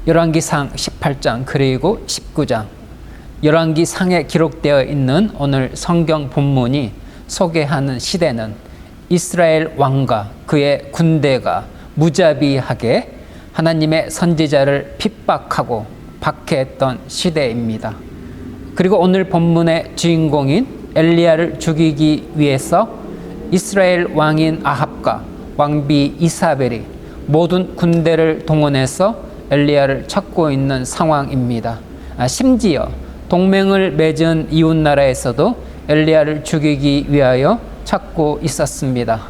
열왕기상 18장 그리고 19장 열왕기상에 기록되어 있는 오늘 성경 본문이 소개하는 시대는 이스라엘 왕과 그의 군대가 무자비하게 하나님의 선지자를 핍박하고 박해했던 시대입니다. 그리고 오늘 본문의 주인공인 엘리야를 죽이기 위해서 이스라엘 왕인 아합과 왕비 이사벨이 모든 군대를 동원해서 엘리야를 찾고 있는 상황입니다. 심지어 동맹을 맺은 이웃나라에서도 엘리야를 죽이기 위하여 찾고 있었습니다.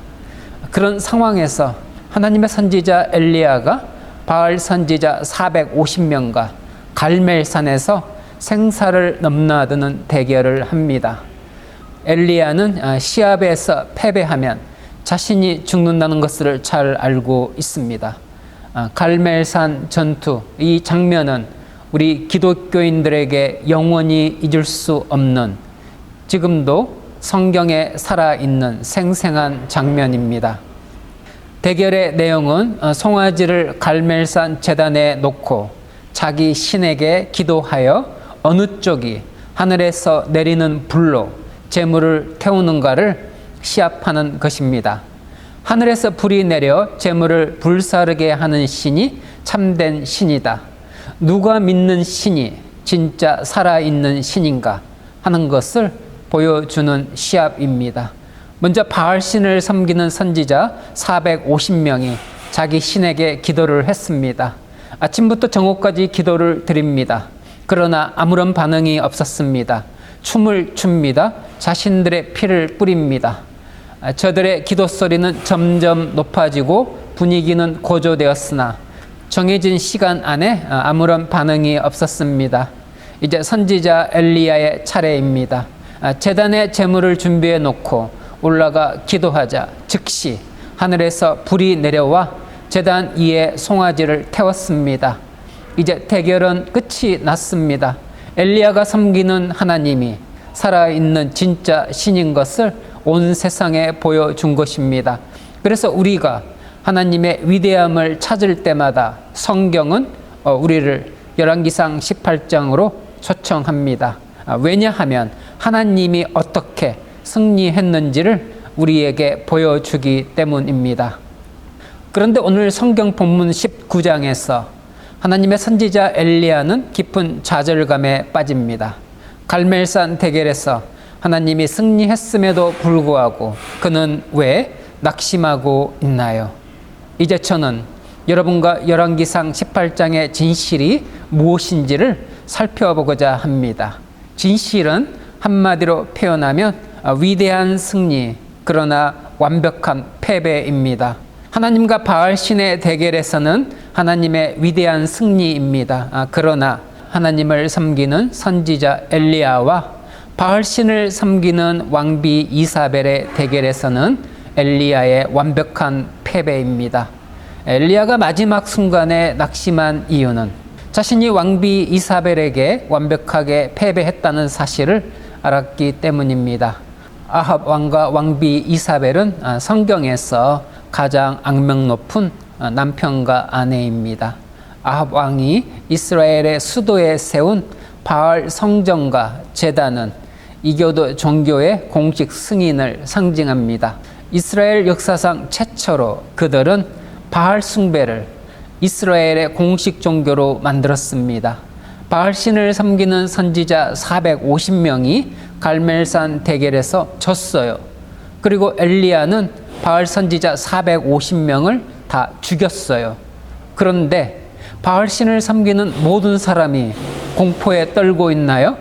그런 상황에서 하나님의 선지자 엘리야가 바알 선지자 450명과 갈멜산에서 생사를 넘나드는 대결을 합니다. 엘리야는 시합에서 패배하면 자신이 죽는다는 것을 잘 알고 있습니다. 갈멜산 전투, 이 장면은 우리 기독교인들에게 영원히 잊을 수 없는, 지금도 성경에 살아있는 생생한 장면입니다. 대결의 내용은 송아지를 갈멜산 제단에 놓고 자기 신에게 기도하여 어느 쪽이 하늘에서 내리는 불로 제물을 태우는가를 시합하는 것입니다. 하늘에서 불이 내려 제물을 불사르게 하는 신이 참된 신이다. 누가 믿는 신이 진짜 살아있는 신인가 하는 것을 보여주는 시합입니다. 먼저 바알 신을 섬기는 선지자 450명이 자기 신에게 기도를 했습니다. 아침부터 정오까지 기도를 드립니다. 그러나 아무런 반응이 없었습니다. 춤을 춥니다. 자신들의 피를 뿌립니다. 저들의 기도 소리는 점점 높아지고 분위기는 고조되었으나 정해진 시간 안에 아무런 반응이 없었습니다. 이제 선지자 엘리야의 차례입니다. 제단에 제물을 준비해 놓고 올라가 기도하자 즉시 하늘에서 불이 내려와 제단 위에 송아지를 태웠습니다. 이제 대결은 끝이 났습니다. 엘리야가 섬기는 하나님이 살아있는 진짜 신인 것을 온 세상에 보여준 것입니다. 그래서 우리가 하나님의 위대함을 찾을 때마다 성경은 우리를 열왕기상 18장으로 초청합니다. 왜냐하면 하나님이 어떻게 승리했는지를 우리에게 보여주기 때문입니다. 그런데 오늘 성경 본문 19장에서 하나님의 선지자 엘리야는 깊은 좌절감에 빠집니다. 갈멜산 대결에서 하나님이 승리했음에도 불구하고 그는 왜 낙심하고 있나요? 이제 저는 여러분과 열왕기상 18장의 진실이 무엇인지를 살펴보고자 합니다. 진실은 한마디로 표현하면 위대한 승리, 그러나 완벽한 패배입니다. 하나님과 바알 신의 대결에서는 하나님의 위대한 승리입니다. 그러나 하나님을 섬기는 선지자 엘리야와 바알 신을 섬기는 왕비 이사벨의 대결에서는 엘리야의 완벽한 패배입니다. 엘리야가 마지막 순간에 낙심한 이유는 자신이 왕비 이사벨에게 완벽하게 패배했다는 사실을 알았기 때문입니다. 아합 왕과 왕비 이사벨은 성경에서 가장 악명 높은 남편과 아내입니다. 아합 왕이 이스라엘의 수도에 세운 바알 성전과 제단은 이교도 종교의 공식 승인을 상징합니다. 이스라엘 역사상 최초로 그들은 바알 숭배를 이스라엘의 공식 종교로 만들었습니다. 바알 신을 섬기는 선지자 450명이 갈멜산 대결에서 졌어요. 그리고 엘리야는 바알 선지자 450명을 다 죽였어요. 그런데 바알 신을 섬기는 모든 사람이 공포에 떨고 있나요?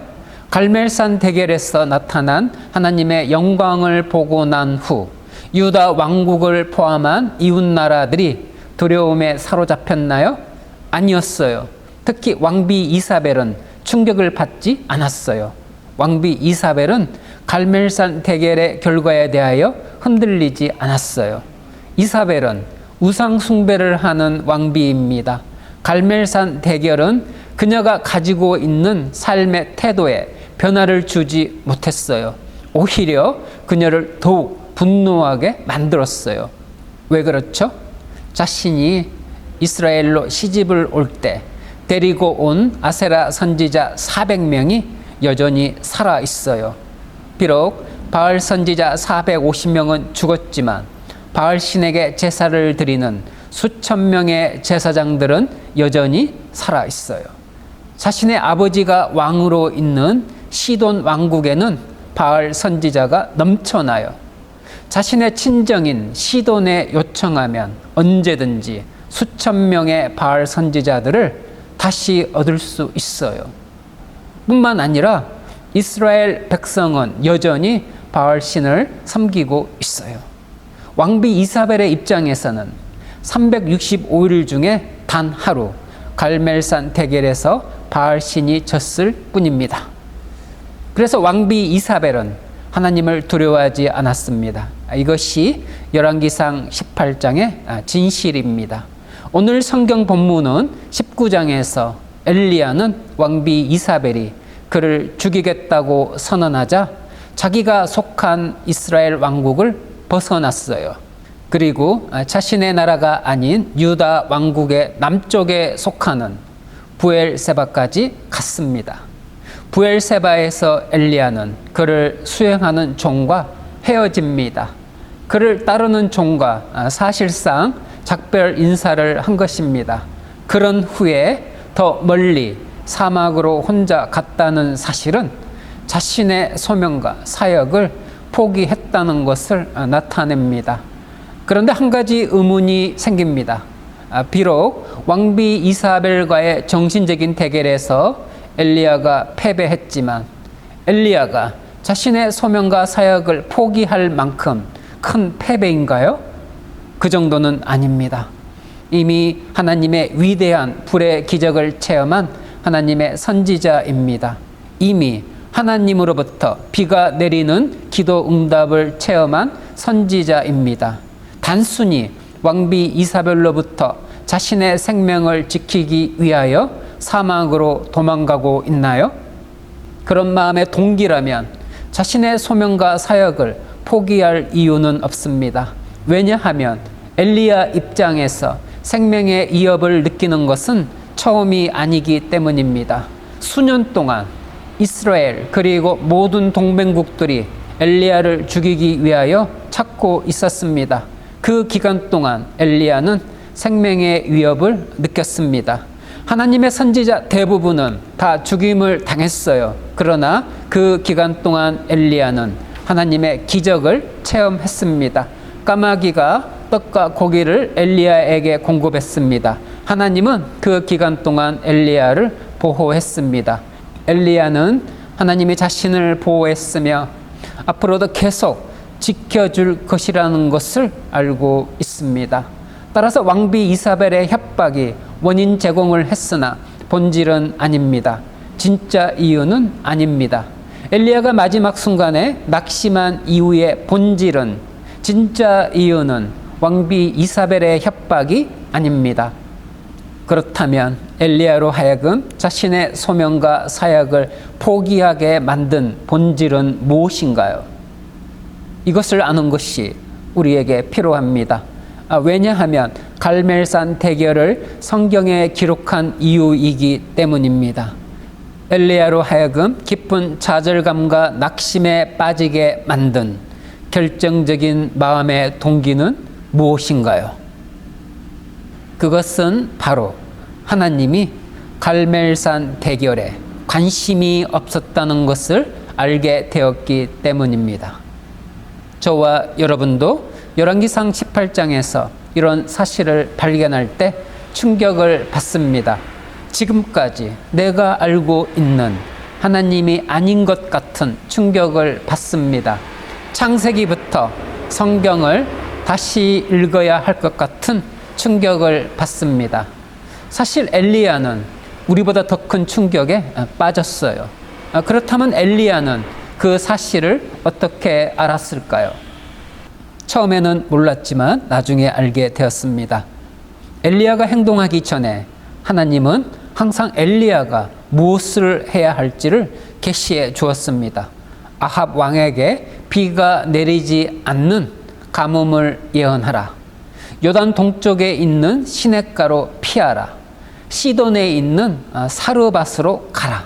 갈멜산 대결에서 나타난 하나님의 영광을 보고 난 후 유다 왕국을 포함한 이웃 나라들이 두려움에 사로잡혔나요? 아니었어요. 특히 왕비 이사벨은 충격을 받지 않았어요. 왕비 이사벨은 갈멜산 대결의 결과에 대하여 흔들리지 않았어요. 이사벨은 우상 숭배를 하는 왕비입니다. 갈멜산 대결은 그녀가 가지고 있는 삶의 태도에 변화를 주지 못했어요. 오히려 그녀를 더욱 분노하게 만들었어요. 왜 그렇죠? 자신이 이스라엘로 시집을 올 때 데리고 온 아세라 선지자 400명이 여전히 살아 있어요. 비록 바알 선지자 450명은 죽었지만 바알 신에게 제사를 드리는 수천 명의 제사장들은 여전히 살아 있어요. 자신의 아버지가 왕으로 있는 시돈 왕국에는 바알 선지자가 넘쳐나요. 자신의 친정인 시돈에 요청하면 언제든지 수천 명의 바알 선지자들을 다시 얻을 수 있어요. 뿐만 아니라 이스라엘 백성은 여전히 바알 신을 섬기고 있어요. 왕비 이사벨의 입장에서는 365일 중에 단 하루 갈멜산 대결에서 바알 신이 졌을 뿐입니다. 그래서 왕비 이사벨은 하나님을 두려워하지 않았습니다. 이것이 열왕기상 18장의 진실입니다. 오늘 성경 본문은 19장에서 엘리야는 왕비 이사벨이 그를 죽이겠다고 선언하자 자기가 속한 이스라엘 왕국을 벗어났어요. 그리고 자신의 나라가 아닌 유다 왕국의 남쪽에 속하는 부엘세바까지 갔습니다. 부엘세바에서 엘리야는 그를 수행하는 종과 헤어집니다. 그를 따르는 종과 사실상 작별 인사를 한 것입니다. 그런 후에 더 멀리 사막으로 혼자 갔다는 사실은 자신의 소명과 사역을 포기했다는 것을 나타냅니다. 그런데 한 가지 의문이 생깁니다. 비록 왕비 이사벨과의 정신적인 대결에서 엘리야가 패배했지만 엘리야가 자신의 소명과 사역을 포기할 만큼 큰 패배인가요? 그 정도는 아닙니다. 이미 하나님의 위대한 불의 기적을 체험한 하나님의 선지자입니다. 이미 하나님으로부터 비가 내리는 기도 응답을 체험한 선지자입니다. 단순히 왕비 이사벨로부터 자신의 생명을 지키기 위하여 사막으로 도망가고 있나요? 그런 마음의 동기라면 자신의 소명과 사역을 포기할 이유는 없습니다. 왜냐하면 엘리야 입장에서 생명의 위협을 느끼는 것은 처음이 아니기 때문입니다. 수년 동안 이스라엘 그리고 모든 동맹국들이 엘리야를 죽이기 위하여 찾고 있었습니다. 그 기간 동안 엘리야는 생명의 위협을 느꼈습니다. 하나님의 선지자 대부분은 다 죽임을 당했어요. 그러나 그 기간 동안 엘리야는 하나님의 기적을 체험했습니다. 까마귀가 떡과 고기를 엘리야에게 공급했습니다. 하나님은 그 기간 동안 엘리야를 보호했습니다. 엘리야는 하나님이 자신을 보호했으며 앞으로도 계속 지켜줄 것이라는 것을 알고 있습니다. 따라서 왕비 이사벨의 협박이 원인 제공을 했으나 본질은 아닙니다. 진짜 이유는 아닙니다. 엘리야가 마지막 순간에 낙심한 이유의 본질은, 진짜 이유는 왕비 이사벨의 협박이 아닙니다. 그렇다면 엘리야로 하여금 자신의 소명과 사역을 포기하게 만든 본질은 무엇인가요? 이것을 아는 것이 우리에게 필요합니다. 왜냐하면 갈멜산 대결을 성경에 기록한 이유이기 때문입니다. 엘리야로 하여금 깊은 좌절감과 낙심에 빠지게 만든 결정적인 마음의 동기는 무엇인가요? 그것은 바로 하나님이 갈멜산 대결에 관심이 없었다는 것을 알게 되었기 때문입니다. 저와 여러분도 열왕기상 18장에서 이런 사실을 발견할 때 충격을 받습니다. 지금까지 내가 알고 있는 하나님이 아닌 것 같은 충격을 받습니다. 창세기부터 성경을 다시 읽어야 할 것 같은 충격을 받습니다. 사실 엘리야는 우리보다 더 큰 충격에 빠졌어요. 그렇다면 엘리야는 그 사실을 어떻게 알았을까요? 처음에는 몰랐지만 나중에 알게 되었습니다. 엘리야가 행동하기 전에 하나님은 항상 엘리야가 무엇을 해야 할지를 계시해 주었습니다. 아합 왕에게 비가 내리지 않는 가뭄을 예언하라. 요단 동쪽에 있는 시냇가로 피하라. 시돈에 있는 사르밧으로 가라.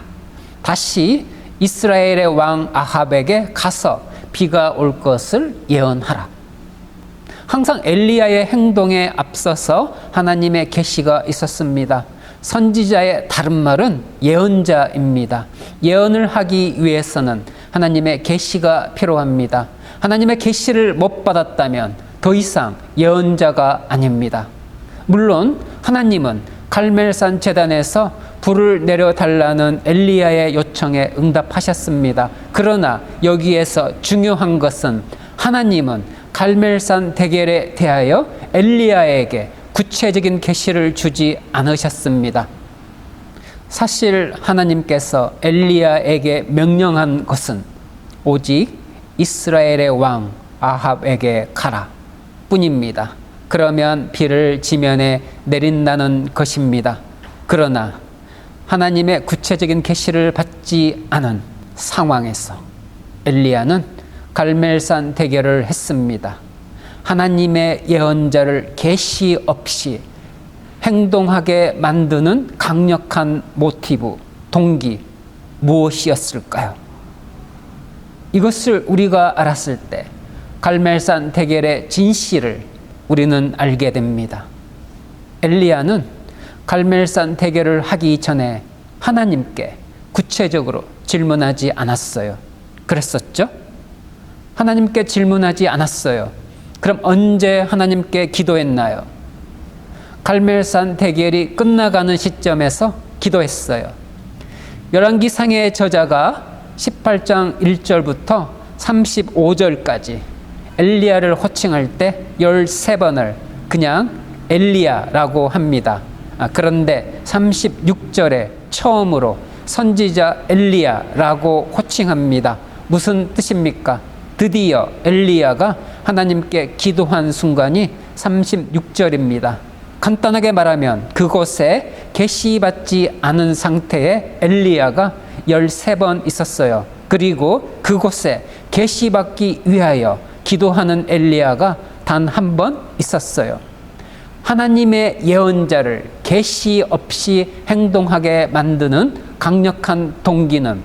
다시 이스라엘의 왕 아합에게 가서 비가 올 것을 예언하라. 항상 엘리야의 행동에 앞서서 하나님의 계시가 있었습니다. 선지자의 다른 말은 예언자입니다. 예언을 하기 위해서는 하나님의 계시가 필요합니다. 하나님의 계시를 못 받았다면 더 이상 예언자가 아닙니다. 물론 하나님은 갈멜산 제단에서 불을 내려달라는 엘리야의 요청에 응답하셨습니다. 그러나 여기에서 중요한 것은 하나님은 갈멜산 대결에 대하여 엘리야에게 구체적인 계시를 주지 않으셨습니다. 사실 하나님께서 엘리야에게 명령한 것은 오직 이스라엘의 왕 아합에게 가라 뿐입니다. 그러면 비를 지면에 내린다는 것입니다. 그러나 하나님의 구체적인 계시를 받지 않은 상황에서 엘리야는 갈멜산 대결을 했습니다. 하나님의 예언자를 계시 없이 행동하게 만드는 강력한 모티브, 동기 무엇이었을까요? 이것을 우리가 알았을 때 갈멜산 대결의 진실을 우리는 알게 됩니다. 엘리야는 갈멜산 대결을 하기 전에 하나님께 구체적으로 질문하지 않았어요. 그랬었죠? 하나님께 질문하지 않았어요. 그럼 언제 하나님께 기도했나요? 갈멜산 대결이 끝나가는 시점에서 기도했어요. 열왕기상의 저자가 18장 1절부터 35절까지 엘리야를 호칭할 때 13번을 그냥 엘리야라고 합니다. 그런데 36절에 처음으로 선지자 엘리야라고 호칭합니다. 무슨 뜻입니까? 드디어 엘리야가 하나님께 기도한 순간이 36절입니다. 간단하게 말하면 그곳에 계시받지 않은 상태의 엘리야가 13번 있었어요. 그리고 그곳에 계시받기 위하여 기도하는 엘리야가 단 한 번 있었어요. 하나님의 예언자를 계시 없이 행동하게 만드는 강력한 동기는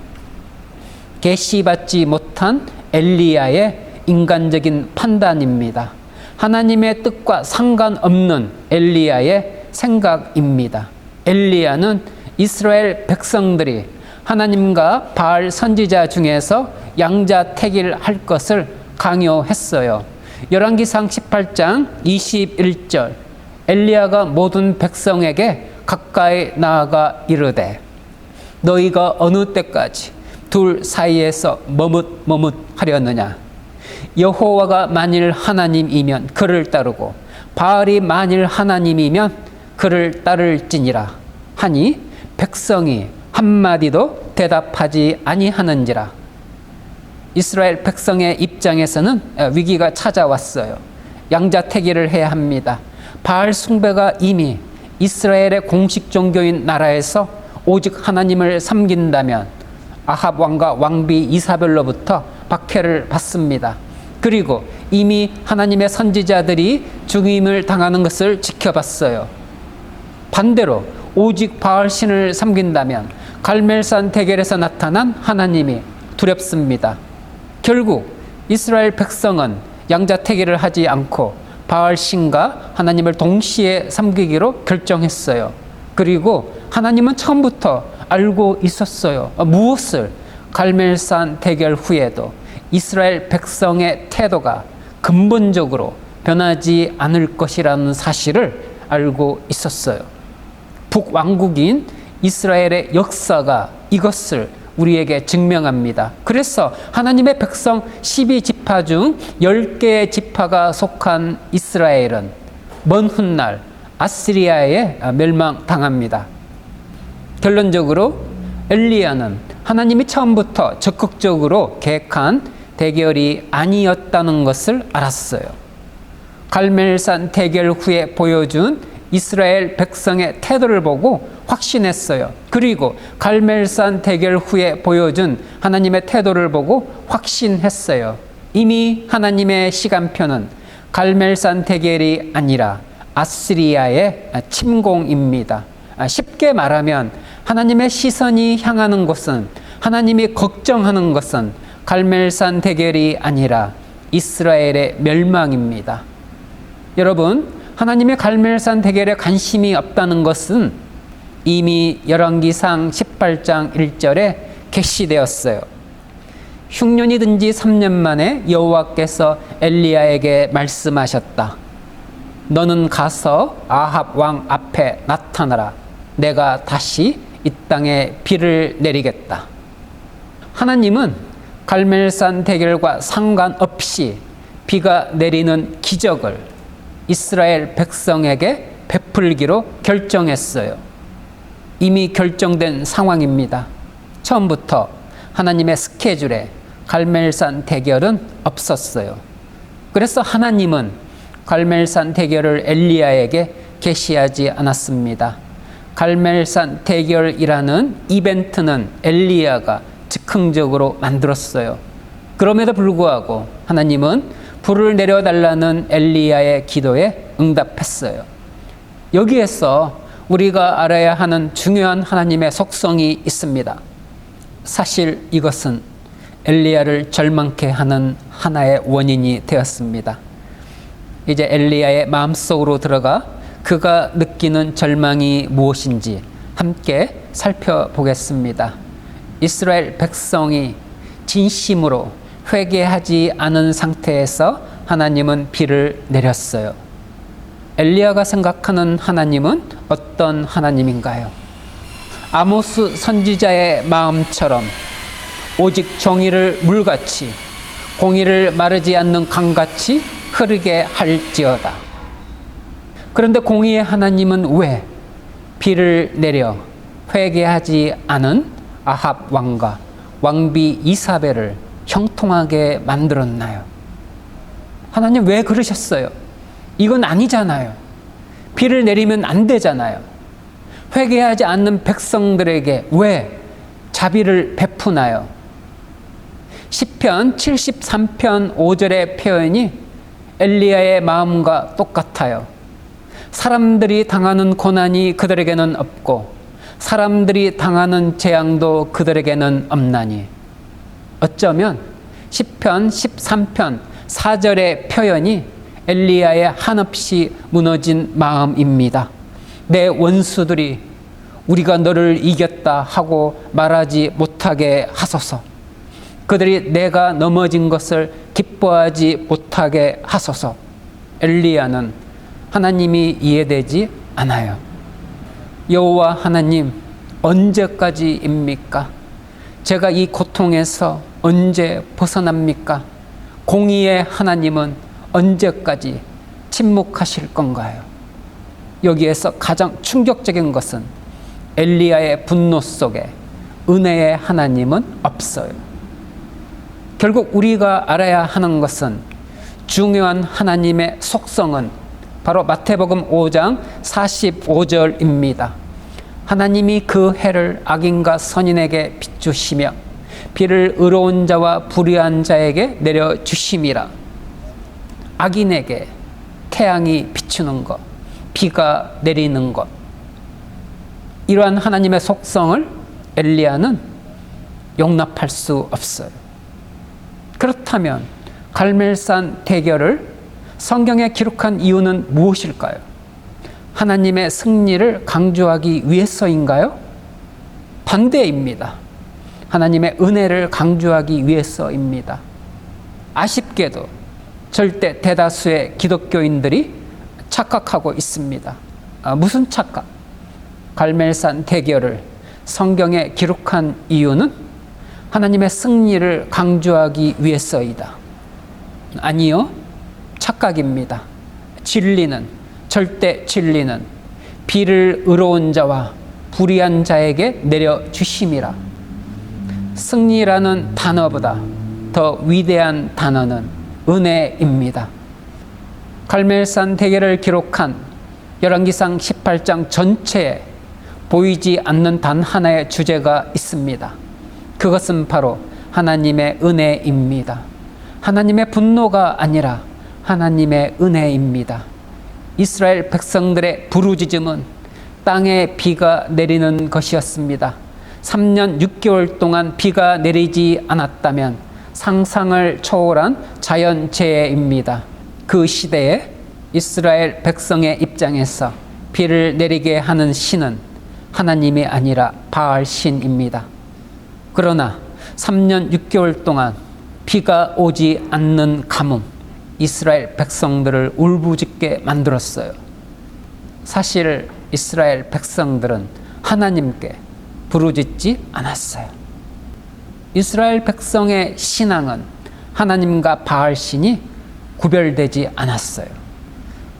계시받지 못한 엘리야의 인간적인 판단입니다. 하나님의 뜻과 상관없는 엘리야의 생각입니다. 엘리야는 이스라엘 백성들이 하나님과 바알 선지자 중에서 양자택일할 것을 강요했어요. 열왕기상 18장 21절 엘리야가 모든 백성에게 가까이 나아가 이르되 너희가 어느 때까지 둘 사이에서 머뭇머뭇하려느냐. 여호와가 만일 하나님이면 그를 따르고 바알이 만일 하나님이면 그를 따를지니라 하니 백성이 한마디도 대답하지 아니하는지라. 이스라엘 백성의 입장에서는 위기가 찾아왔어요. 양자택일을 해야 합니다. 바알 숭배가 이미 이스라엘의 공식 종교인 나라에서 오직 하나님을 섬긴다면 아합 왕과 왕비 이사벨로부터 박해를 받습니다. 그리고 이미 하나님의 선지자들이 죽임을 당하는 것을 지켜봤어요. 반대로 오직 바알 신을 섬긴다면 갈멜산 대결에서 나타난 하나님이 두렵습니다. 결국 이스라엘 백성은 양자택일을 하지 않고 바알 신과 하나님을 동시에 섬기기로 결정했어요. 그리고 하나님은 처음부터 알고 있었어요. 무엇을? 갈멜산 대결 후에도 이스라엘 백성의 태도가 근본적으로 변하지 않을 것이라는 사실을 알고 있었어요. 북왕국인 이스라엘의 역사가 이것을 우리에게 증명합니다. 그래서 하나님의 백성 12지파 중 10개의 지파가 속한 이스라엘은 먼 훗날 아시리아에 멸망당합니다. 결론적으로 엘리야는 하나님이 처음부터 적극적으로 계획한 대결이 아니었다는 것을 알았어요. 갈멜산 대결 후에 보여준 이스라엘 백성의 태도를 보고 확신했어요. 그리고 갈멜산 대결 후에 보여준 하나님의 태도를 보고 확신했어요. 이미 하나님의 시간표는 갈멜산 대결이 아니라 아시리아의 침공입니다. 쉽게 말하면 하나님의 시선이 향하는 곳은, 하나님이 걱정하는 것은 갈멜산 대결이 아니라 이스라엘의 멸망입니다. 여러분, 하나님의 갈멜산 대결에 관심이 없다는 것은 이미 열왕기상 18장 1절에 계시되었어요. 흉년이 든 지 3년 만에 여호와께서 엘리야에게 말씀하셨다. 너는 가서 아합 왕 앞에 나타나라. 내가 다시 이 땅에 비를 내리겠다. 하나님은 갈멜산 대결과 상관없이 비가 내리는 기적을 이스라엘 백성에게 베풀기로 결정했어요. 이미 결정된 상황입니다. 처음부터 하나님의 스케줄에 갈멜산 대결은 없었어요. 그래서 하나님은 갈멜산 대결을 엘리야에게 계시하지 않았습니다. 갈멜산 대결이라는 이벤트는 엘리야가 즉흥적으로 만들었어요. 그럼에도 불구하고 하나님은 불을 내려달라는 엘리야의 기도에 응답했어요. 여기에서 우리가 알아야 하는 중요한 하나님의 속성이 있습니다. 사실 이것은 엘리야를 절망케 하는 하나의 원인이 되었습니다. 이제 엘리야의 마음속으로 들어가 그가 느끼는 절망이 무엇인지 함께 살펴보겠습니다. 이스라엘 백성이 진심으로 회개하지 않은 상태에서 하나님은 비를 내렸어요. 엘리야가 생각하는 하나님은 어떤 하나님인가요? 아모스 선지자의 마음처럼 오직 정의를 물같이, 공의를 마르지 않는 강같이 흐르게 할지어다. 그런데 공의의 하나님은 왜 비를 내려 회개하지 않은 아합 왕과 왕비 이사벨을 형통하게 만들었나요? 하나님 왜 그러셨어요? 이건 아니잖아요. 비를 내리면 안 되잖아요. 회개하지 않는 백성들에게 왜 자비를 베푸나요? 시편 73편 5절의 표현이 엘리야의 마음과 똑같아요. 사람들이 당하는 고난이 그들에게는 없고 사람들이 당하는 재앙도 그들에게는 없나니. 어쩌면 시편 13편 4절의 표현이 엘리야의 한없이 무너진 마음입니다. 내 원수들이 우리가 너를 이겼다 하고 말하지 못하게 하소서. 그들이 내가 넘어진 것을 기뻐하지 못하게 하소서. 엘리야는 하나님이 이해되지 않아요. 여호와 하나님, 언제까지입니까? 제가 이 고통에서 언제 벗어납니까? 공의의 하나님은 언제까지 침묵하실 건가요? 여기에서 가장 충격적인 것은 엘리야의 분노 속에 은혜의 하나님은 없어요. 결국 우리가 알아야 하는 것은 중요한 하나님의 속성은 바로 마태복음 5장 45절입니다. 하나님이 그 해를 악인과 선인에게 비추시며 비를 의로운 자와 불의한 자에게 내려주심이라. 악인에게 태양이 비추는 것, 비가 내리는 것, 이러한 하나님의 속성을 엘리야는 용납할 수 없어요. 그렇다면 갈멜산 대결을 성경에 기록한 이유는 무엇일까요? 하나님의 승리를 강조하기 위해서인가요? 반대입니다. 하나님의 은혜를 강조하기 위해서입니다. 아쉽게도 절대 대다수의 기독교인들이 착각하고 있습니다. 무슨 착각? 갈멜산 대결을 성경에 기록한 이유는 하나님의 승리를 강조하기 위해서이다. 아니요, 착각입니다. 진리는, 절대 진리는 비를 의로운 자와 불의한 자에게 내려주심이라. 승리라는 단어보다 더 위대한 단어는 은혜입니다. 갈멜산 대결을 기록한 열왕기상 18장 전체에 보이지 않는 단 하나의 주제가 있습니다. 그것은 바로 하나님의 은혜입니다. 하나님의 분노가 아니라 하나님의 은혜입니다. 이스라엘 백성들의 부르짖음은 땅에 비가 내리는 것이었습니다. 3년 6개월 동안 비가 내리지 않았다면 상상을 초월한 자연재해입니다. 그 시대에 이스라엘 백성의 입장에서 비를 내리게 하는 신은 하나님이 아니라 바알 신입니다. 그러나 3년 6개월 동안 비가 오지 않는 가뭄, 이스라엘 백성들을 울부짖게 만들었어요. 사실 이스라엘 백성들은 하나님께 부르짖지 않았어요. 이스라엘 백성의 신앙은 하나님과 바알 신이 구별되지 않았어요.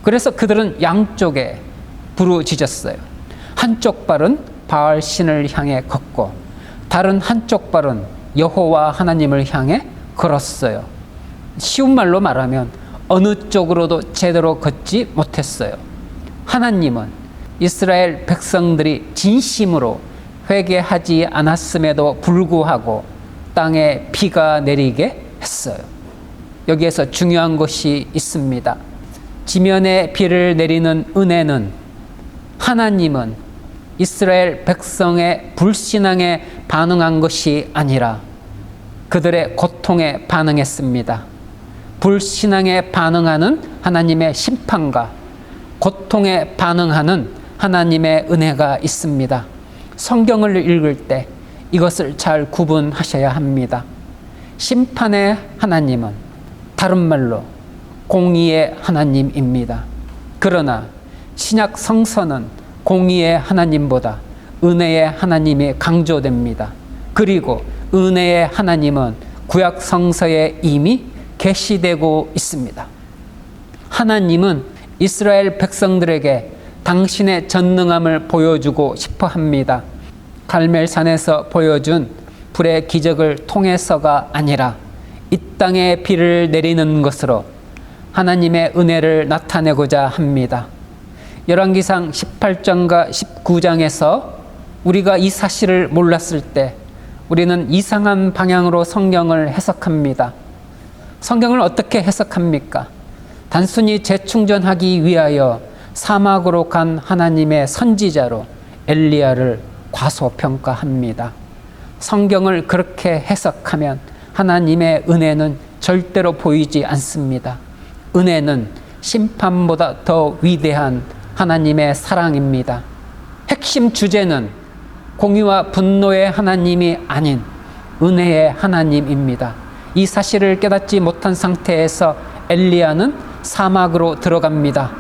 그래서 그들은 양쪽에 부르짖었어요. 한쪽 발은 바알 신을 향해 걷고 다른 한쪽 발은 여호와 하나님을 향해 걸었어요. 쉬운 말로 말하면 어느 쪽으로도 제대로 걷지 못했어요. 하나님은 이스라엘 백성들이 진심으로 회개하지 않았음에도 불구하고 땅에 비가 내리게 했어요. 여기에서 중요한 것이 있습니다. 지면에 비를 내리는 은혜는 하나님은 이스라엘 백성의 불신앙에 반응한 것이 아니라 그들의 고통에 반응했습니다. 불신앙에 반응하는 하나님의 심판과 고통에 반응하는 하나님의 은혜가 있습니다. 성경을 읽을 때 이것을 잘 구분하셔야 합니다. 심판의 하나님은 다른 말로 공의의 하나님입니다. 그러나 신약 성서는 공의의 하나님보다 은혜의 하나님이 강조됩니다. 그리고 은혜의 하나님은 구약 성서에 이미 계시되고 있습니다. 하나님은 이스라엘 백성들에게 당신의 전능함을 보여주고 싶어 합니다. 갈멜산에서 보여준 불의 기적을 통해서가 아니라 이 땅에 비를 내리는 것으로 하나님의 은혜를 나타내고자 합니다. 열왕기상 18장과 19장에서 우리가 이 사실을 몰랐을 때 우리는 이상한 방향으로 성경을 해석합니다. 성경을 어떻게 해석합니까? 단순히 재충전하기 위하여 사막으로 간 하나님의 선지자로 엘리야를 과소평가합니다. 성경을 그렇게 해석하면 하나님의 은혜는 절대로 보이지 않습니다. 은혜는 심판보다 더 위대한 하나님의 사랑입니다. 핵심 주제는 공의와 분노의 하나님이 아닌 은혜의 하나님입니다. 이 사실을 깨닫지 못한 상태에서 엘리야는 사막으로 들어갑니다.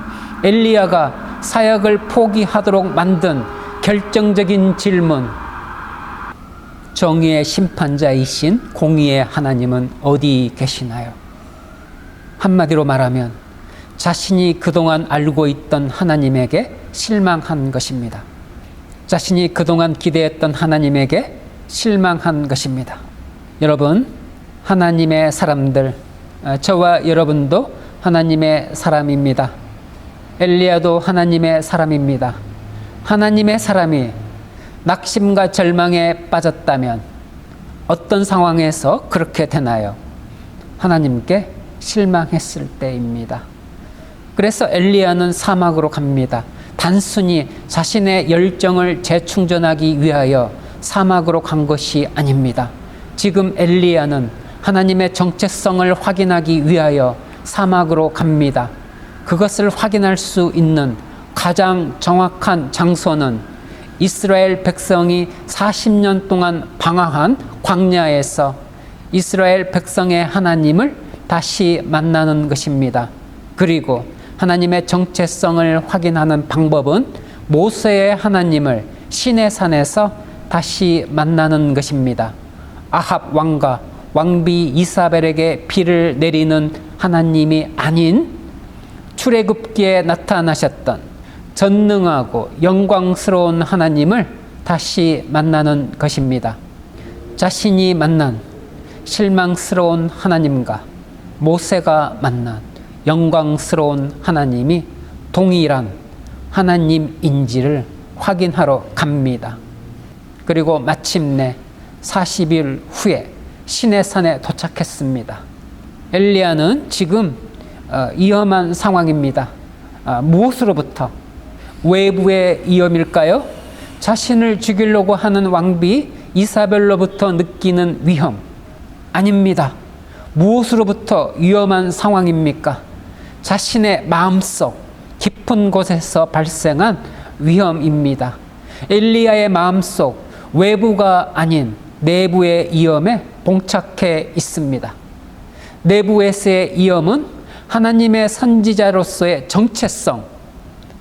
엘리야가 사역을 포기하도록 만든 결정적인 질문, 정의의 심판자이신 공의의 하나님은 어디 계시나요? 한마디로 말하면 자신이 그동안 알고 있던 하나님에게 실망한 것입니다. 자신이 그동안 기대했던 하나님에게 실망한 것입니다. 여러분, 하나님의 사람들, 저와 여러분도 하나님의 사람입니다. 엘리야도 하나님의 사람입니다. 하나님의 사람이 낙심과 절망에 빠졌다면 어떤 상황에서 그렇게 되나요? 하나님께 실망했을 때입니다. 그래서 엘리야는 사막으로 갑니다. 단순히 자신의 열정을 재충전하기 위하여 사막으로 간 것이 아닙니다. 지금 엘리야는 하나님의 정체성을 확인하기 위하여 사막으로 갑니다. 그것을 확인할 수 있는 가장 정확한 장소는 이스라엘 백성이 40년 동안 방황한 광야에서 이스라엘 백성의 하나님을 다시 만나는 것입니다. 그리고 하나님의 정체성을 확인하는 방법은 모세의 하나님을 시내산에서 다시 만나는 것입니다. 아합 왕과 왕비 이사벨에게 비를 내리는 하나님이 아닌 출애굽기에 나타나셨던 전능하고 영광스러운 하나님을 다시 만나는 것입니다. 자신이 만난 실망스러운 하나님과 모세가 만난 영광스러운 하나님이 동일한 하나님인지를 확인하러 갑니다. 그리고 마침내 40일 후에 시내산에 도착했습니다. 엘리야는 지금 위험한 상황입니다. 무엇으로부터? 외부의 위험일까요? 자신을 죽이려고 하는 왕비 이사벨로부터 느끼는 위험? 아닙니다. 무엇으로부터 위험한 상황입니까? 자신의 마음속 깊은 곳에서 발생한 위험입니다. 엘리야의 마음속 외부가 아닌 내부의 위험에 봉착해 있습니다. 내부에서의 위험은 하나님의 선지자로서의 정체성,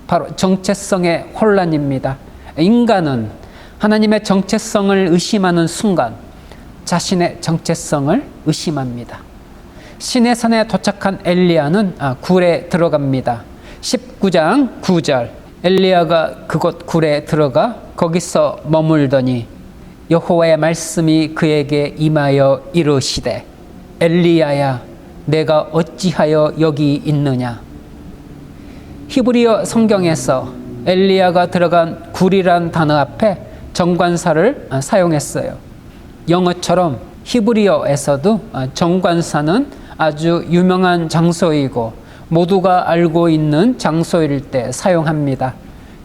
바로 정체성의 혼란입니다. 인간은 하나님의 정체성을 의심하는 순간 자신의 정체성을 의심합니다. 시내산에 도착한 엘리야는 굴에 들어갑니다. 19장 9절, 엘리야가 그곳 굴에 들어가 거기서 머물더니 여호와의 말씀이 그에게 임하여 이르시되 엘리야야 내가 어찌하여 여기 있느냐. 히브리어 성경에서 엘리야가 들어간 굴이란 단어 앞에 정관사를 사용했어요. 영어처럼 히브리어에서도 정관사는 아주 유명한 장소이고 모두가 알고 있는 장소일 때 사용합니다.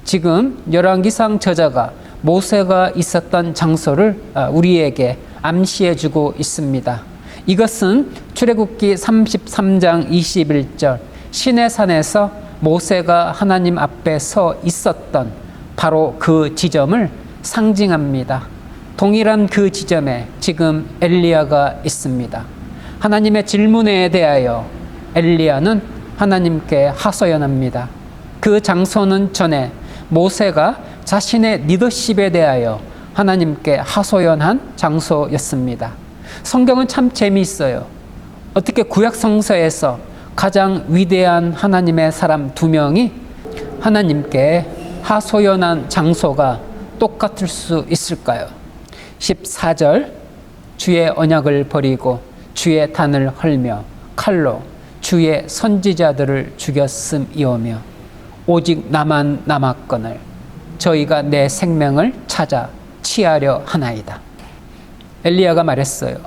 지금 열왕기상 저자가 모세가 있었던 장소를 우리에게 암시해주고 있습니다. 이것은 출애굽기 33장 21절 시내산에서 모세가 하나님 앞에 서 있었던 바로 그 지점을 상징합니다. 동일한 그 지점에 지금 엘리야가 있습니다. 하나님의 질문에 대하여 엘리야는 하나님께 하소연합니다. 그 장소는 전에 모세가 자신의 리더십에 대하여 하나님께 하소연한 장소였습니다. 성경은 참 재미있어요. 어떻게 구약 성서에서 가장 위대한 하나님의 사람 두 명이 하나님께 하소연한 장소가 똑같을 수 있을까요? 14절, 주의 언약을 버리고 주의 단을 헐며 칼로 주의 선지자들을 죽였음이오며 오직 나만 남았거늘 저희가 내 생명을 찾아 취하려 하나이다. 엘리야가 말했어요.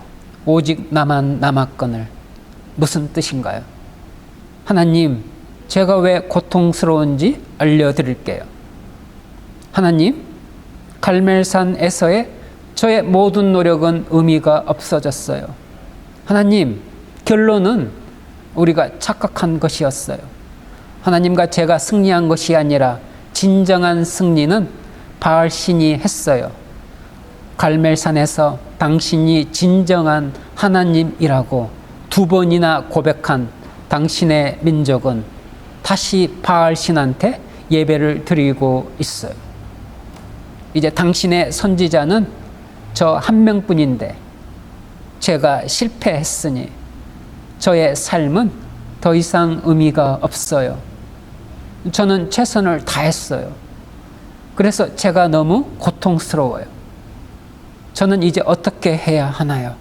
오직 나만 남았거늘. 무슨 뜻인가요? 하나님, 제가 왜 고통스러운지 알려드릴게요. 하나님, 갈멜산에서의 저의 모든 노력은 의미가 없어졌어요. 하나님, 결론은 우리가 착각한 것이었어요. 하나님과 제가 승리한 것이 아니라 진정한 승리는 바알신이 했어요. 갈멜산에서 당신이 진정한 하나님이라고 두 번이나 고백한 당신의 민족은 다시 바알신한테 예배를 드리고 있어요. 이제 당신의 선지자는 저 한 명뿐인데 제가 실패했으니 저의 삶은 더 이상 의미가 없어요. 저는 최선을 다했어요. 그래서 제가 너무 고통스러워요. 저는 이제 어떻게 해야 하나요?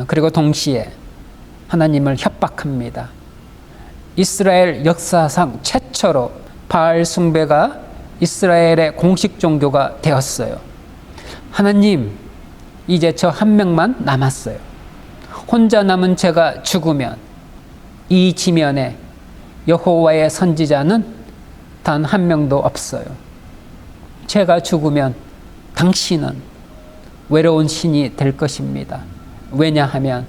그리고 동시에 하나님을 협박합니다. 이스라엘 역사상 최초로 바알 숭배가 이스라엘의 공식 종교가 되었어요. 하나님, 이제 저 한 명만 남았어요. 혼자 남은 제가 죽으면 이 지면에 여호와의 선지자는 단 한 명도 없어요. 제가 죽으면 당신은 외로운 신이 될 것입니다. 왜냐하면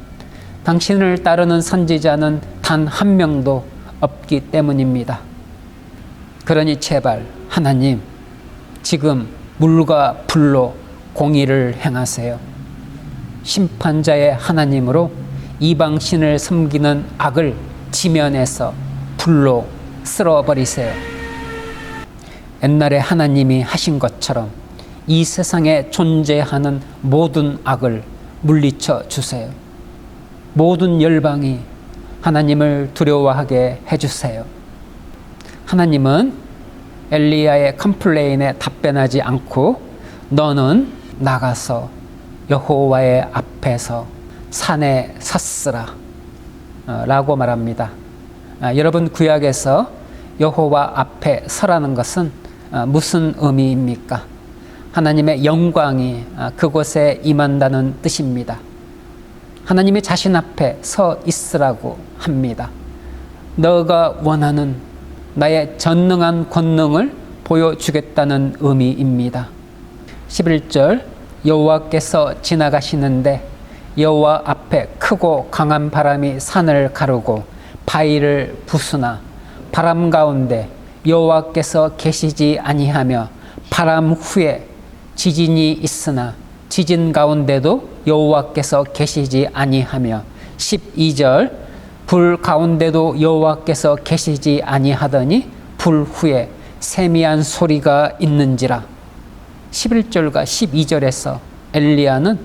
당신을 따르는 선지자는 단 한 명도 없기 때문입니다. 그러니 제발 하나님, 지금 물과 불로 공의를 행하세요. 심판자의 하나님으로 이방신을 섬기는 악을 지면에서 불로 쓸어버리세요. 옛날에 하나님이 하신 것처럼 이 세상에 존재하는 모든 악을 물리쳐 주세요. 모든 열방이 하나님을 두려워하게 해주세요. 하나님은 엘리야의 컴플레인에 답변하지 않고 너는 나가서 여호와의 앞에서 산에 섰으라 라고 말합니다. 여러분, 구약에서 여호와 앞에 서라는 것은 무슨 의미입니까? 하나님의 영광이 그곳에 임한다는 뜻입니다. 하나님이 자신 앞에 서 있으라고 합니다. 너가 원하는 나의 전능한 권능을 보여주겠다는 의미입니다. 11절 여호와께서 지나가시는데 여호와 앞에 크고 강한 바람이 산을 가르고 바위를 부수나 바람 가운데 여호와께서 계시지 아니하며 바람 후에 지진이 있으나 지진 가운데도 여호와께서 계시지 아니하며 12절 불 가운데도 여호와께서 계시지 아니하더니 불 후에 세미한 소리가 있는지라. 11절과 12절에서 엘리야는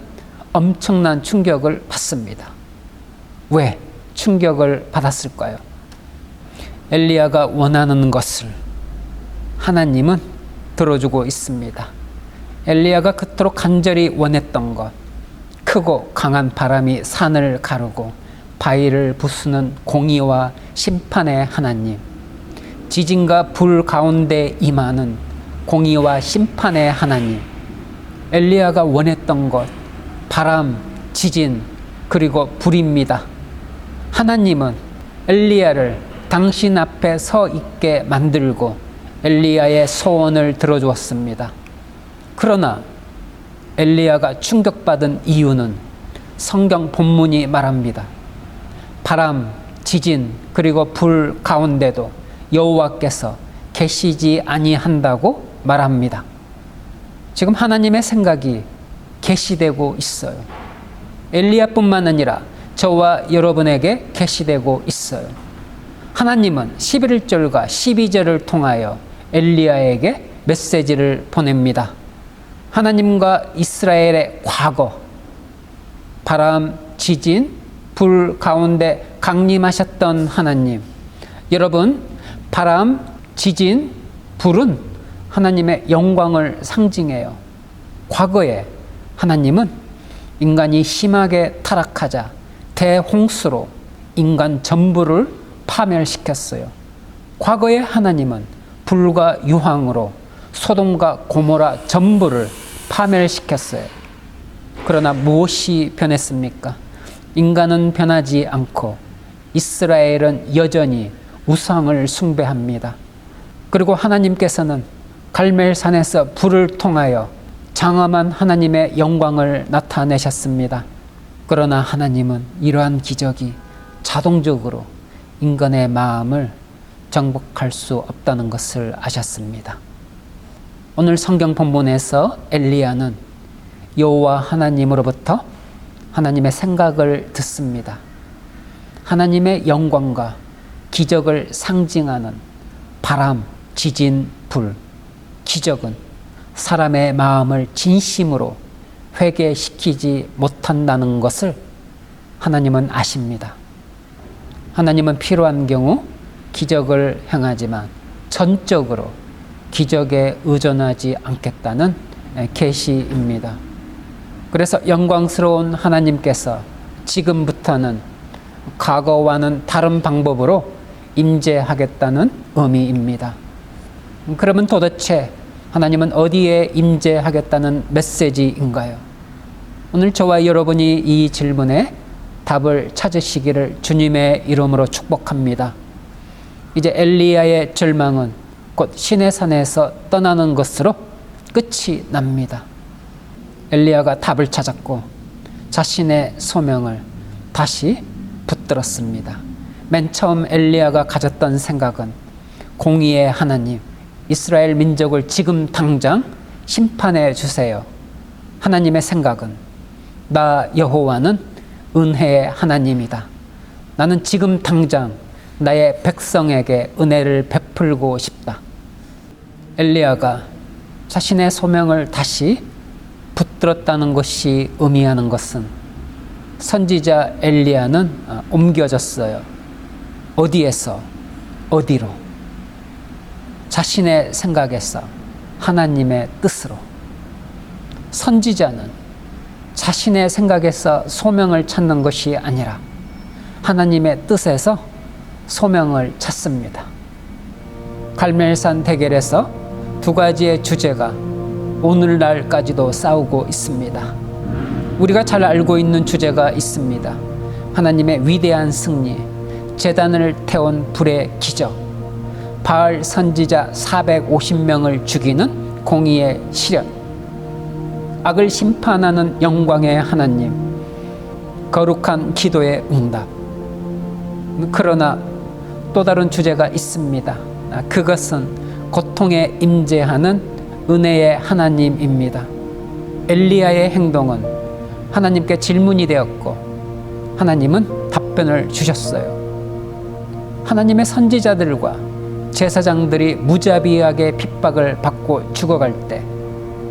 엄청난 충격을 받습니다. 왜 충격을 받았을까요? 엘리야가 원하는 것을 하나님은 들어주고 있습니다. 엘리야가 그토록 간절히 원했던 것, 크고 강한 바람이 산을 가르고 바위를 부수는 공의와 심판의 하나님, 지진과 불 가운데 임하는 공의와 심판의 하나님, 엘리야가 원했던 것, 바람, 지진, 그리고 불입니다. 하나님은 엘리야를 당신 앞에 서 있게 만들고 엘리야의 소원을 들어주었습니다. 그러나 엘리야가 충격받은 이유는 성경 본문이 말합니다. 바람, 지진, 그리고 불 가운데도 여호와께서 계시지 아니한다고 말합니다. 지금 하나님의 생각이 계시되고 있어요. 엘리야뿐만 아니라 저와 여러분에게 계시되고 있어요. 하나님은 11절과 12절을 통하여 엘리야에게 메시지를 보냅니다. 하나님과 이스라엘의 과거, 바람, 지진, 불 가운데 강림하셨던 하나님. 여러분, 바람, 지진, 불은 하나님의 영광을 상징해요. 과거에 하나님은 인간이 심하게 타락하자 대홍수로 인간 전부를 파멸시켰어요. 과거에 하나님은 불과 유황으로 소돔과 고모라 전부를 파멸시켰어요. 그러나 무엇이 변했습니까? 인간은 변하지 않고 이스라엘은 여전히 우상을 숭배합니다. 그리고 하나님께서는 갈멜산에서 불을 통하여 장엄한 하나님의 영광을 나타내셨습니다. 그러나 하나님은 이러한 기적이 자동적으로 인간의 마음을 정복할 수 없다는 것을 아셨습니다. 오늘 성경 본문에서 엘리야는 여호와 하나님으로부터 하나님의 생각을 듣습니다. 하나님의 영광과 기적을 상징하는 바람, 지진, 불, 기적은 사람의 마음을 진심으로 회개시키지 못한다는 것을 하나님은 아십니다. 하나님은 필요한 경우 기적을 행하지만 전적으로 기적에 의존하지 않겠다는 계시입니다. 그래서 영광스러운 하나님께서 지금부터는 과거와는 다른 방법으로 임재하겠다는 의미입니다. 그러면 도대체 하나님은 어디에 임재하겠다는 메시지인가요? 오늘 저와 여러분이 이 질문에 답을 찾으시기를 주님의 이름으로 축복합니다. 이제 엘리야의 절망은 곧 시내산에서 떠나는 것으로 끝이 납니다. 엘리야가 답을 찾았고 자신의 소명을 다시 붙들었습니다. 맨 처음 엘리야가 가졌던 생각은 공의의 하나님, 이스라엘 민족을 지금 당장 심판해 주세요. 하나님의 생각은 나 여호와는 은혜의 하나님이다. 나는 지금 당장 나의 백성에게 은혜를 베풀고 싶다. 엘리야가 자신의 소명을 다시 붙들었다는 것이 의미하는 것은 선지자 엘리야는 옮겨졌어요. 어디에서 어디로? 자신의 생각에서 하나님의 뜻으로. 선지자는 자신의 생각에서 소명을 찾는 것이 아니라 하나님의 뜻에서 소명을 찾습니다. 갈멜산 대결에서 두 가지의 주제가 오늘날까지도 싸우고 있습니다. 우리가 잘 알고 있는 주제가 있습니다. 하나님의 위대한 승리, 제단을 태운 불의 기적, 바알 선지자 450명을 죽이는 공의의 실현, 악을 심판하는 영광의 하나님, 거룩한 기도의 응답. 그러나 또 다른 주제가 있습니다. 그것은 고통에 임재하는 은혜의 하나님입니다. 엘리야의 행동은 하나님께 질문이 되었고 하나님은 답변을 주셨어요. 하나님의 선지자들과 제사장들이 무자비하게 핍박을 받고 죽어갈 때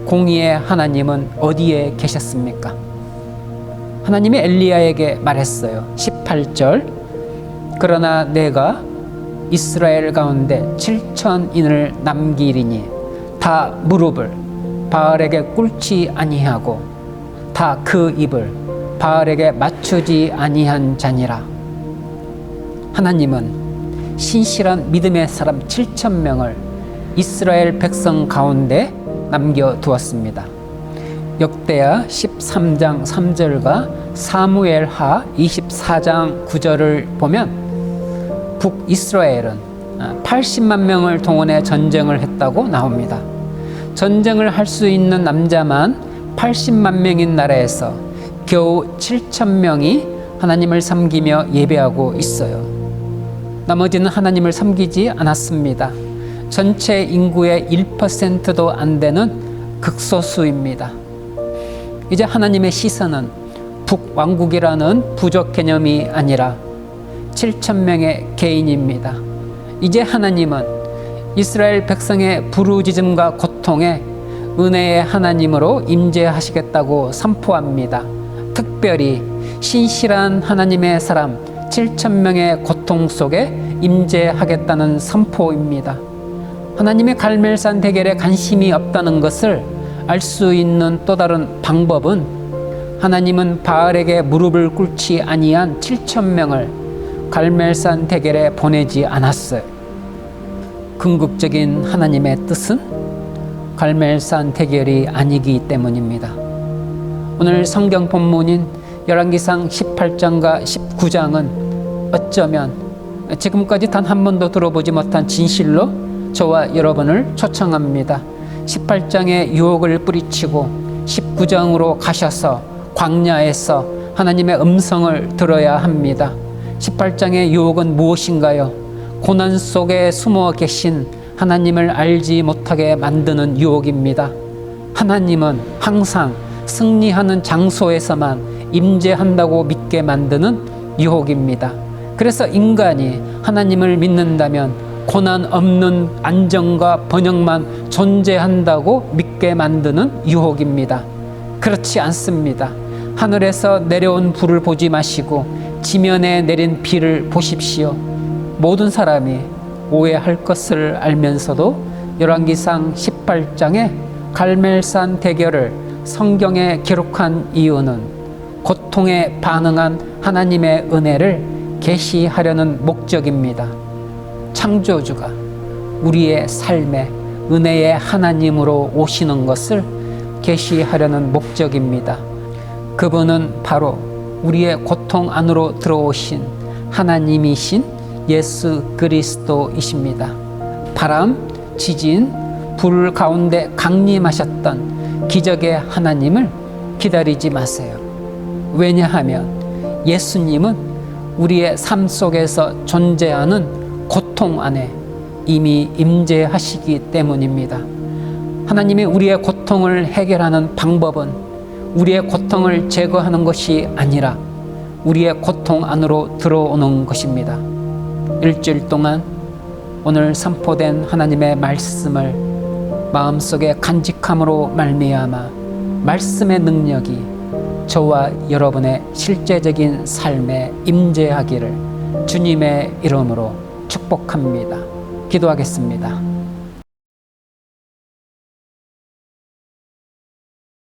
공의의 하나님은 어디에 계셨습니까? 하나님이 엘리야에게 말했어요. 18절, 그러나 내가 이스라엘 가운데 7,000인을 남기리니 다 무릎을 바알에게 꿇지 아니하고 다 그 입을 바알에게 맞추지 아니한 자니라. 하나님은 신실한 믿음의 사람 7,000명을 이스라엘 백성 가운데 남겨두었습니다. 역대하 13장 3절과 사무엘하 24장 9절을 보면 북이스라엘은 80만 명을 동원해 전쟁을 했다고 나옵니다. 전쟁을 할 수 있는 남자만 80만 명인 나라에서 겨우 7,000명이 하나님을 섬기며 예배하고 있어요. 나머지는 하나님을 섬기지 않았습니다. 전체 인구의 1%도 안 되는 극소수입니다. 이제 하나님의 시선은 북왕국이라는 부족 개념이 아니라 7,000명의 개인입니다. 이제 하나님은 이스라엘 백성의 부르짖음과 고통에 은혜의 하나님으로 임재하시겠다고 선포합니다. 특별히 신실한 하나님의 사람 7,000명의 고통 속에 임재하겠다는 선포입니다. 하나님의 갈멜산 대결에 관심이 없다는 것을 알 수 있는 또 다른 방법은 하나님은 바알에게 무릎을 꿇지 아니한 7,000명을 갈멜산 대결에 보내지 않았어요. 궁극적인 하나님의 뜻은 갈멜산 대결이 아니기 때문입니다. 오늘 성경 본문인 열왕기상 18장과 19장은 어쩌면 지금까지 단 한 번도 들어보지 못한 진실로 저와 여러분을 초청합니다. 18장의 유혹을 뿌리치고 19장으로 가셔서 광야에서 하나님의 음성을 들어야 합니다. 18장의 유혹은 무엇인가요? 고난 속에 숨어 계신 하나님을 알지 못하게 만드는 유혹입니다. 하나님은 항상 승리하는 장소에서만 임재한다고 믿게 만드는 유혹입니다. 그래서 인간이 하나님을 믿는다면 고난 없는 안정과 번영만 존재한다고 믿게 만드는 유혹입니다. 그렇지 않습니다. 하늘에서 내려온 불을 보지 마시고 지면에 내린 비를 보십시오. 모든 사람이 오해할 것을 알면서도 열왕기상 18장의 갈멜산 대결을 성경에 기록한 이유는 고통에 반응한 하나님의 은혜를 계시하려는 목적입니다. 창조주가 우리의 삶에 은혜의 하나님으로 오시는 것을 계시하려는 목적입니다. 그분은 바로 우리의 고통 안으로 들어오신 하나님이신 예수 그리스도이십니다. 바람, 지진, 불 가운데 강림하셨던 기적의 하나님을 기다리지 마세요. 왜냐하면 예수님은 우리의 삶 속에서 존재하는 고통 안에 이미 임재하시기 때문입니다. 하나님이 우리의 고통을 해결하는 방법은 우리의 고통을 제거하는 것이 아니라 우리의 고통 안으로 들어오는 것입니다. 일주일 동안 오늘 선포된 하나님의 말씀을 마음속에 간직함으로 말미암아 말씀의 능력이 저와 여러분의 실제적인 삶에 임재하기를 주님의 이름으로 축복합니다. 기도하겠습니다.